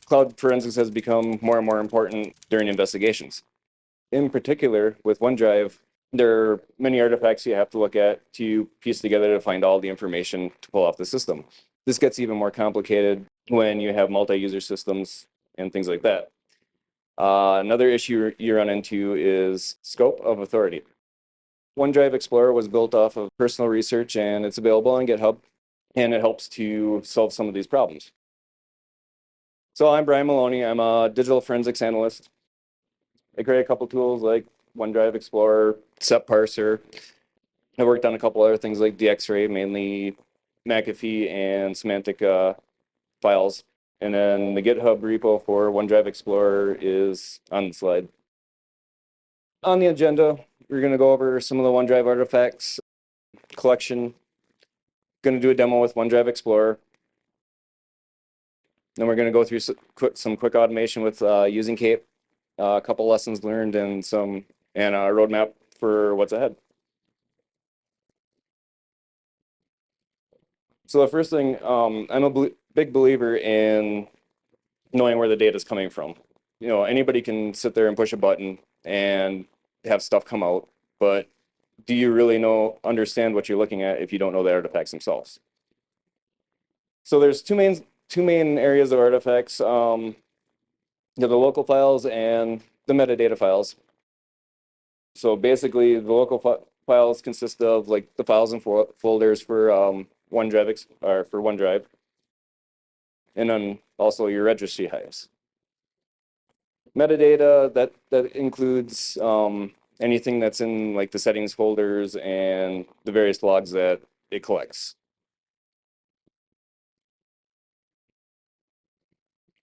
cloud forensics has become more and more important during investigations. In particular, with OneDrive, there are many artifacts you have to look at to piece together to find all the information to pull off the system. This gets even more complicated when you have multi-user systems and things like that. Another issue you run into is scope of authority. OneDriveExplorer was built off of personal research, and it's available on GitHub, and it helps to solve some of these problems. So I'm Brian Maloney. I'm a digital forensics analyst. I create a couple tools like OneDriveExplorer, SEP Parser. I worked on a couple other things like DXRay, mainly McAfee and semantic files. And then the GitHub repo for OneDriveExplorer is on the slide. On the agenda, we're going to go over some of the OneDrive artifacts, collection. Going to do a demo with OneDriveExplorer. Then we're going to go through some quick automation with using Cape, a couple lessons learned, and a roadmap for what's ahead. So the first thing, I'm a big believer in knowing where the data is coming from. You know, anybody can sit there and push a button and have stuff come out, but do you really understand what you're looking at if you don't know the artifacts themselves? So there's two main areas of artifacts. You have the local files and the metadata files. So basically, the local files consist of like the files and folders for OneDrive, and then also your registry hives. Metadata that includes anything that's in like the settings folders and the various logs that it collects.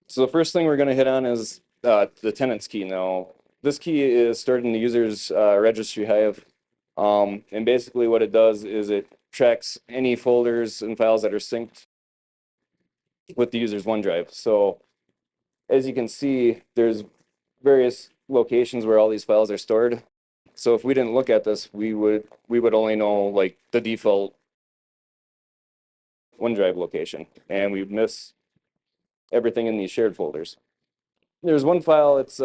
So the first thing we're going to hit on is the tenants key. Now, this key is stored in the user's registry hive. And basically what it does is it tracks any folders and files that are synced with the user's OneDrive. So as you can see, there's various locations where all these files are stored. So if we didn't look at this, we would only know like the default OneDrive location, and we'd miss everything in these shared folders. There's one file, it's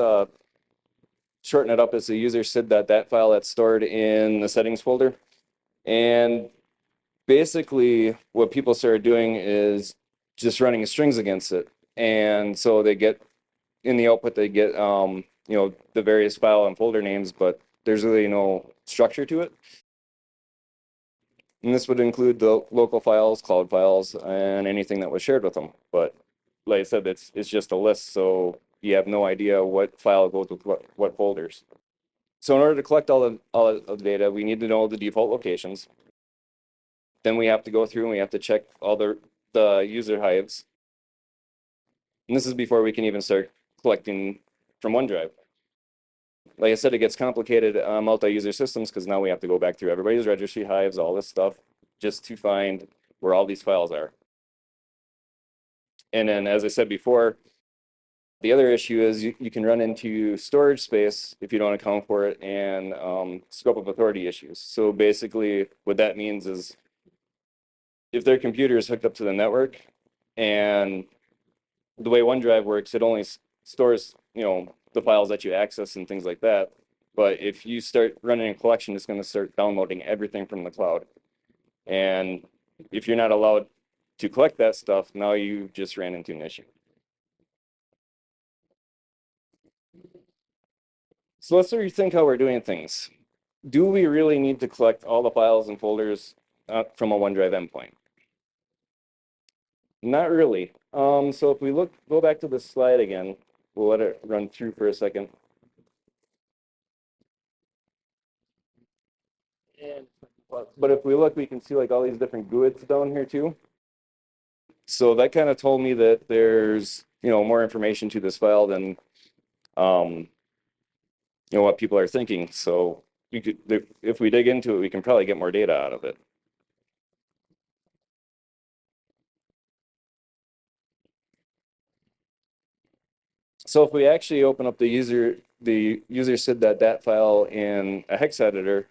shorten it up as the user SID.dat file that's stored in the settings folder. And basically what people started doing is just running strings against it. And so they get, in the output, they get the various file and folder names, but there's really no structure to it. And this would include the local files, cloud files, and anything that was shared with them. But like I said, it's just a list, so you have no idea what file goes with what folders. So in order to collect all the data, we need to know the default locations. Then we have to go through and we have to check all the user hives. And this is before we can even start collecting from OneDrive. Like I said, it gets complicated on multi-user systems because now we have to go back through everybody's registry hives, all this stuff, just to find where all these files are. And then, as I said before, the other issue is you can run into storage space if you don't account for it, and scope of authority issues. So basically what that means is if their computer is hooked up to the network, and the way OneDrive works, it only stores the files that you access and things like that. But if you start running a collection, it's going to start downloading everything from the cloud. And if you're not allowed to collect that stuff, now you just ran into an issue. So let's rethink how we're doing things. Do we really need to collect all the files and folders from a OneDrive endpoint? Not really. So if we go back to this slide again, we'll let it run through for a second. But if we look, we can see like all these different GUIDs down here too. So that kind of told me that there's more information to this file than what people are thinking. So if we dig into it, we can probably get more data out of it. So if we actually open up the user SID.dat file in a hex editor,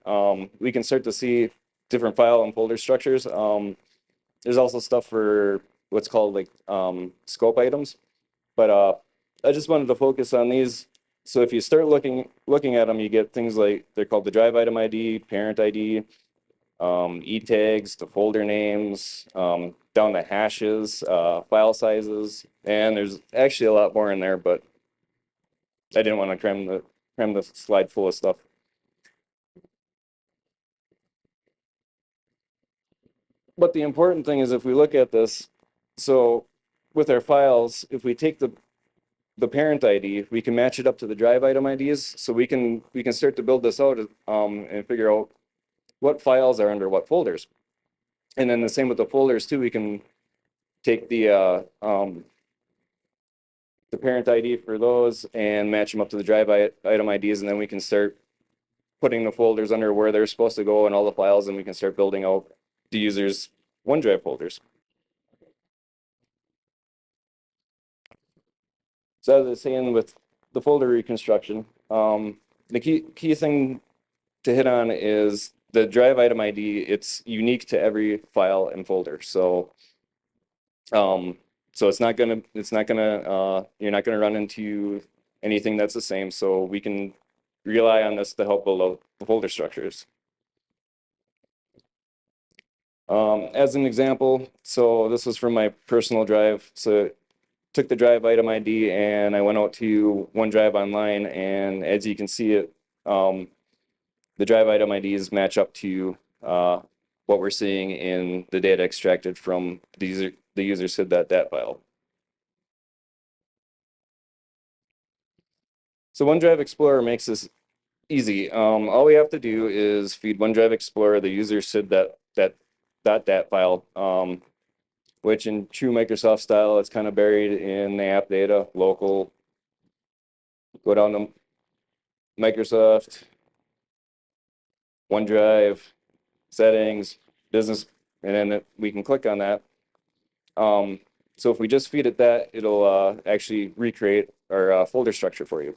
we can start to see different file and folder structures. There's also stuff for what's called like scope items. But I just wanted to focus on these. So if you start looking at them, you get things like they're called the drive item ID, parent ID, e-tags, the folder names, down to hashes, file sizes, and there's actually a lot more in there, but I didn't want to cram the slide full of stuff. But the important thing is if we look at this, so with our files, if we take the parent ID, we can match it up to the drive item IDs, so we can start to build this out and figure out what files are under what folders. And then the same with the folders too. We can take the parent ID for those and match them up to the drive item IDs, and then we can start putting the folders under where they're supposed to go and all the files, and we can start building out the user's OneDrive folders. So as I was saying with the folder reconstruction, the key thing to hit on is the drive item ID. It's unique to every file and folder. So you're not gonna run into anything that's the same. So we can rely on this to help build out the folder structures. As an example, so this was from my personal drive. So took the drive item ID and I went out to OneDrive online, and as you can see it, the drive item IDs match up to what we're seeing in the data extracted from the user SID.dat file. So OneDriveExplorer makes this easy. All we have to do is feed OneDriveExplorer the user SID.dat file, which in true Microsoft style, it's kind of buried in the app data, local. Go down to Microsoft, OneDrive, settings, business, and then we can click on that. So if we just feed it that, it'll actually recreate our folder structure for you.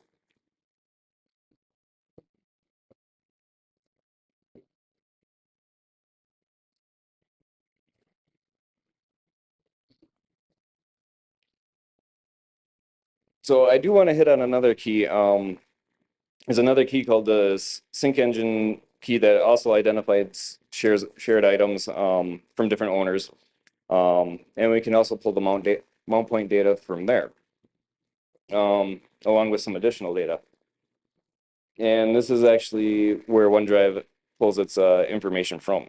So I do want to hit on another key. There's another key called the sync engine key that also identifies shared items from different owners. And we can also pull the mount point data from there, along with some additional data. And this is actually where OneDrive pulls its information from.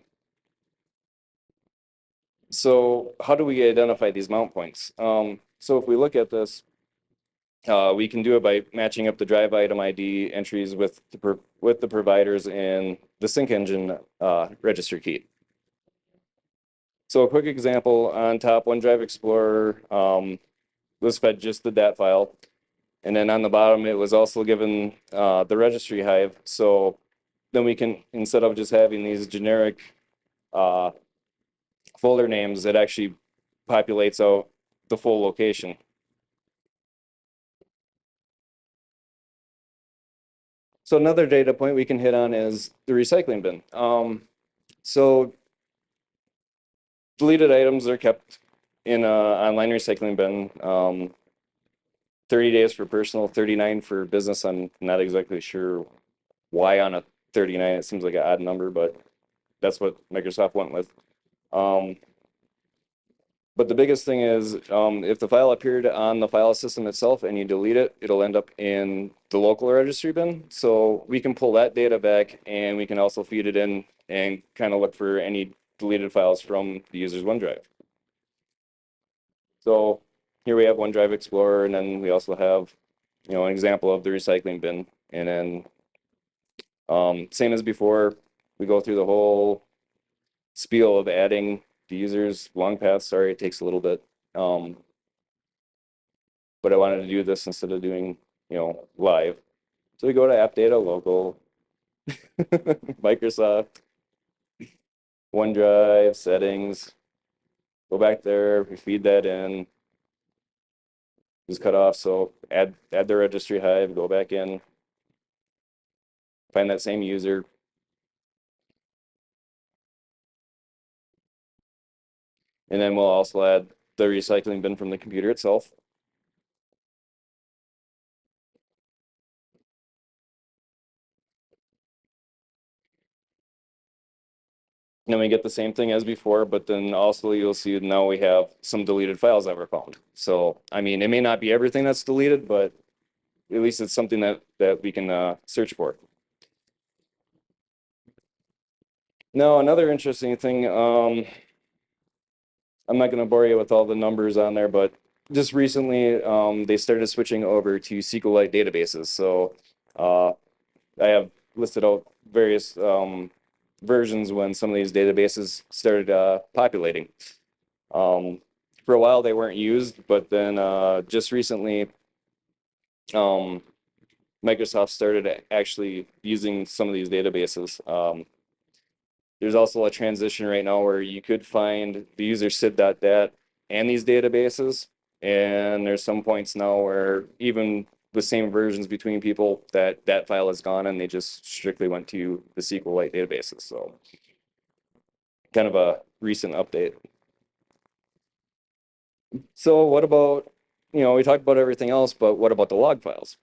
So how do we identify these mount points? So if we look at this, we can do it by matching up the drive item ID entries with the providers in the sync engine register key. So a quick example on top, OneDriveExplorer was fed just the DAT file. And then on the bottom, it was also given the registry hive. So then we can, instead of just having these generic folder names, it actually populates out the full location. So another data point we can hit on is the recycling bin. So deleted items are kept in an online recycling bin. 30 days for personal, 39 for business. I'm not exactly sure why on a 39. It seems like an odd number, but that's what Microsoft went with. But the biggest thing is if the file appeared on the file system itself and you delete it, it'll end up in the local registry bin. So we can pull that data back, and we can also feed it in and kind of look for any deleted files from the user's OneDrive. So here we have OneDriveExplorer, and then we also have, an example of the recycling bin. And then same as before, we go through the whole spiel of adding the user's long path. Sorry, it takes a little bit. But I wanted to do this instead of doing, live. So we go to app data, local, Microsoft, OneDrive, settings, go back there, we feed that in, just cut off. So add the registry hive, go back in, find that same user. And then we'll also add the recycling bin from the computer itself. then we get the same thing as before, but then also you'll see now we have some deleted files that were found. So, I mean, it may not be everything that's deleted, but at least it's something that we can search for. Now, another interesting thing, I'm not going to bore you with all the numbers on there, but just recently they started switching over to SQLite databases. So I have listed out various versions when some of these databases started populating. For a while they weren't used, but then just recently Microsoft started actually using some of these databases. There's also a transition right now where you could find the user sid.dat and these databases. And there's some points now where even the same versions between people, that file is gone and they just strictly went to the SQLite databases. So kind of a recent update. So what about, we talked about everything else, but what about the log files?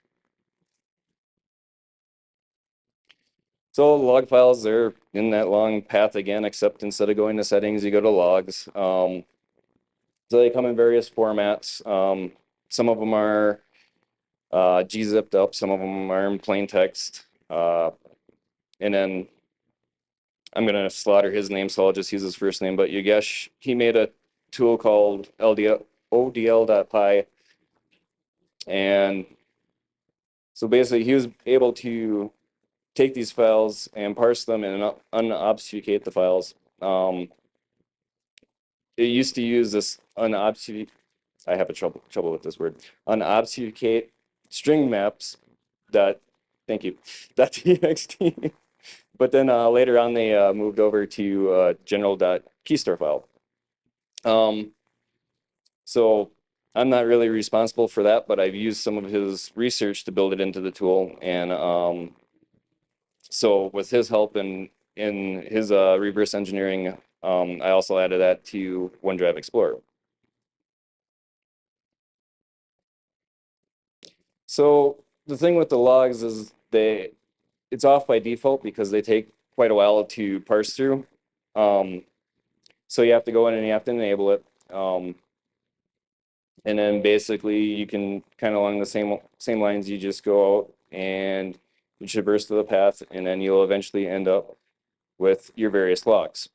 So log files, they're in that long path again, except instead of going to settings, you go to logs. So they come in various formats. Some of them are gzipped up, some of them are in plain text. And then I'm going to slaughter his name, so I'll just use his first name. But Yogesh, he made a tool called odl.py. And so basically he was able to take these files and parse them and unobfuscate the files. It used to use this unobfuscate, I have a trouble with this word, unobfuscate string maps dot, thank you, dot txt. But then later on they moved over to general.keystore file. So I'm not really responsible for that, but I've used some of his research to build it into the tool. And so with his help and in his reverse engineering, I also added that to OneDriveExplorer. So the thing with the logs is it's off by default because they take quite a while to parse through. So you have to go in and you have to enable it. And then basically you can kind of along the same lines, you just go out and you traverse to the path, and then you'll eventually end up with your various logs.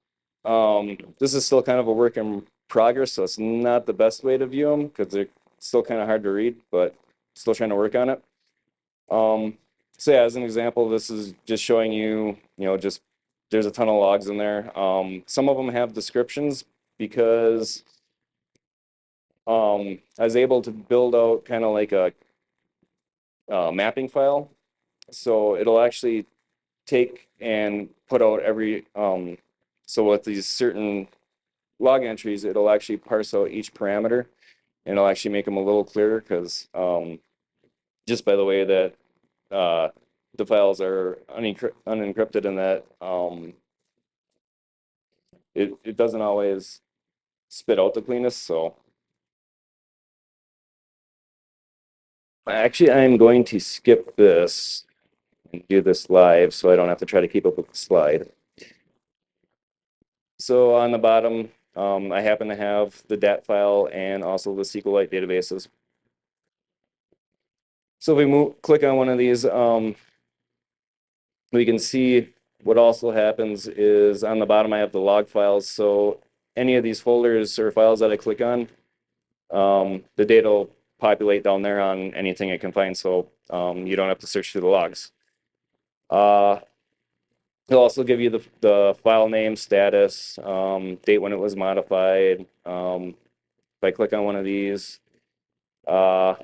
This is still kind of a work in progress, so it's not the best way to view them because they're still kind of hard to read, but still trying to work on it. So yeah, as an example, this is just showing you, just there's a ton of logs in there. Some of them have descriptions because I was able to build out kind of like a mapping file. So it'll actually take and put out every, so with these certain log entries, it'll actually parse out each parameter and it'll actually make them a little clearer because just by the way that the files are unencrypted and that it doesn't always spit out the cleanest. So actually, I'm going to skip this and do this live so I don't have to try to keep up with the slide. So on the bottom, I happen to have the DAT file and also the SQLite databases. So if we click on one of these, we can see what also happens is on the bottom I have the log files. So any of these folders or files that I click on, the data will populate down there on anything it can find. So you don't have to search through the logs. It'll also give you the file name, status, date when it was modified. If I click on one of these, you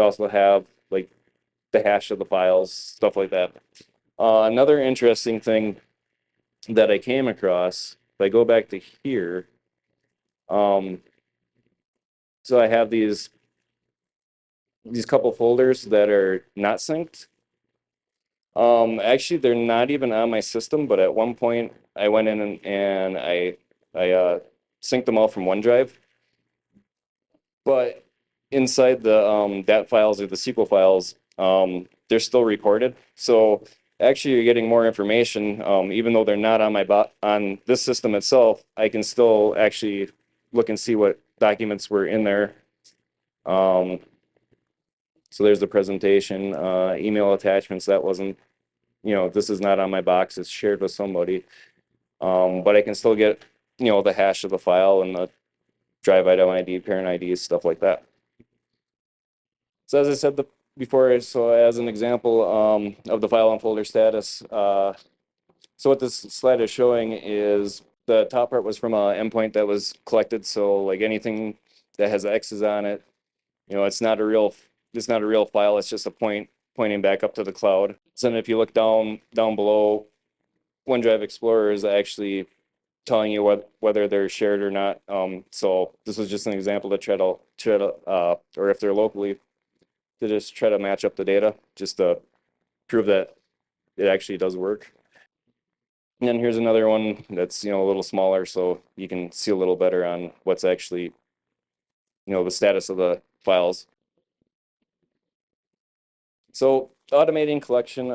also have like the hash of the files, stuff like that. Another interesting thing that I came across, if I go back to here, so I have these couple folders that are not synced. Actually, they're not even on my system, but at one point I went in and I synced them all from OneDrive. But inside the DAT files or the SQL files, they're still recorded. So actually you're getting more information. Even though they're not on on this system itself, I can still actually look and see what documents were in there. Um, so there's the presentation, email attachments. That wasn't, this is not on my box. It's shared with somebody. But I can still get, the hash of the file and the drive item ID, parent ID, stuff like that. So as I said before, so as an example of the file and folder status, so what this slide is showing is the top part was from an endpoint that was collected. So like anything that has X's on it, it's not a real file. It's just a pointing back up to the cloud. So then if you look down below, OneDrive Explorer is actually telling you whether they're shared or not. So this was just an example to try to or if they're locally, to just try to match up the data, just to prove that it actually does work. And then here's another one that's, a little smaller, so you can see a little better on what's actually, the status of the files. So automating collection.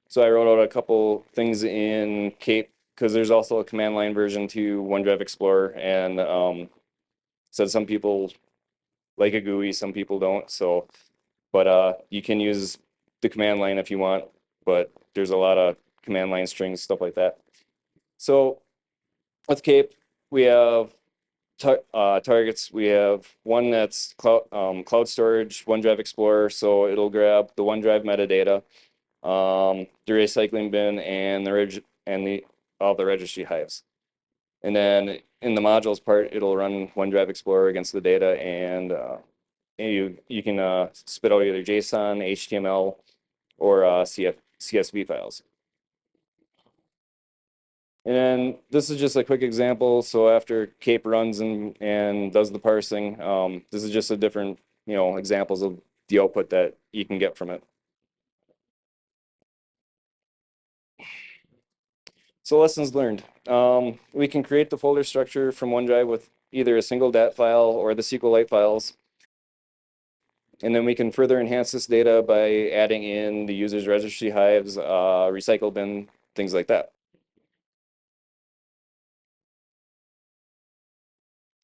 So I wrote out a couple things in Cape because there's also a command line version to OneDrive Explorer, and said some people like a GUI, some people don't. So, but you can use the command line if you want, but there's a lot of command line strings, stuff like that. So with Cape, we have targets. We have one that's cloud storage, OneDrive Explorer, so it'll grab the OneDrive metadata, the recycling bin, and all the registry hives. And then in the modules part, it'll run OneDrive Explorer against the data, and you can spit out either JSON, HTML, or CSV files. And then this is just a quick example. So after Cape runs and does the parsing, this is just a different, examples of the output that you can get from it. So lessons learned. We can create the folder structure from OneDrive with either a single DAT file or the SQLite files. And then we can further enhance this data by adding in the user's registry hives, recycle bin, things like that.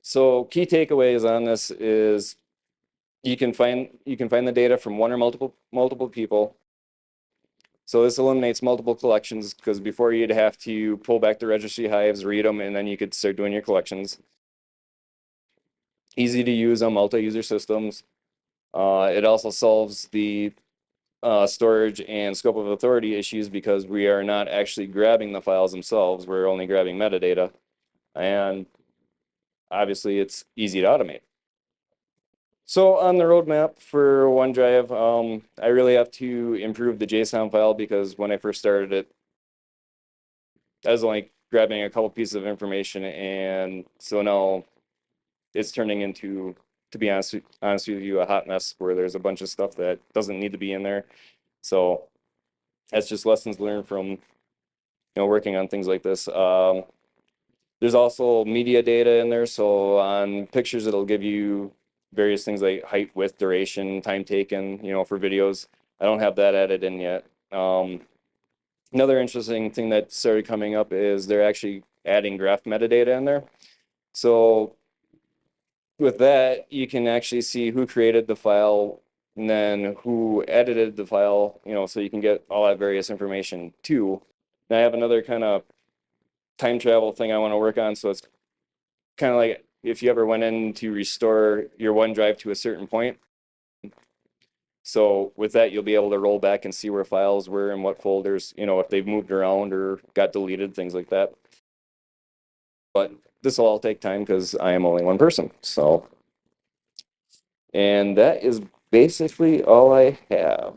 So key takeaways on this is you can find the data from one or multiple people. So this eliminates multiple collections because before you'd have to pull back the registry hives, read them, and then you could start doing your collections. Easy to use on multi-user systems. It also solves the storage and scope of authority issues because we are not actually grabbing the files themselves. We're only grabbing metadata. And obviously it's easy to automate. So on the roadmap for OneDrive, I really have to improve the JSON file because when I first started it, I was only grabbing a couple pieces of information, and so now it's turning into, to be honest with you, a hot mess where there's a bunch of stuff that doesn't need to be in there. So that's just lessons learned from working on things like this. There's also media data in there, so on pictures it'll give you various things like height, width, duration, time taken, for videos. I don't have that added in yet. Another interesting thing that started coming up is they're actually adding graph metadata in there. So with that, you can actually see who created the file and then who edited the file, so you can get all that various information too. And I have another kind of time travel thing I want to work on. So it's kind of like if you ever went in to restore your OneDrive to a certain point. So with that, you'll be able to roll back and see where files were and what folders, if they've moved around or got deleted, things like that. But this will all take time because I am only one person. So, and that is basically all I have.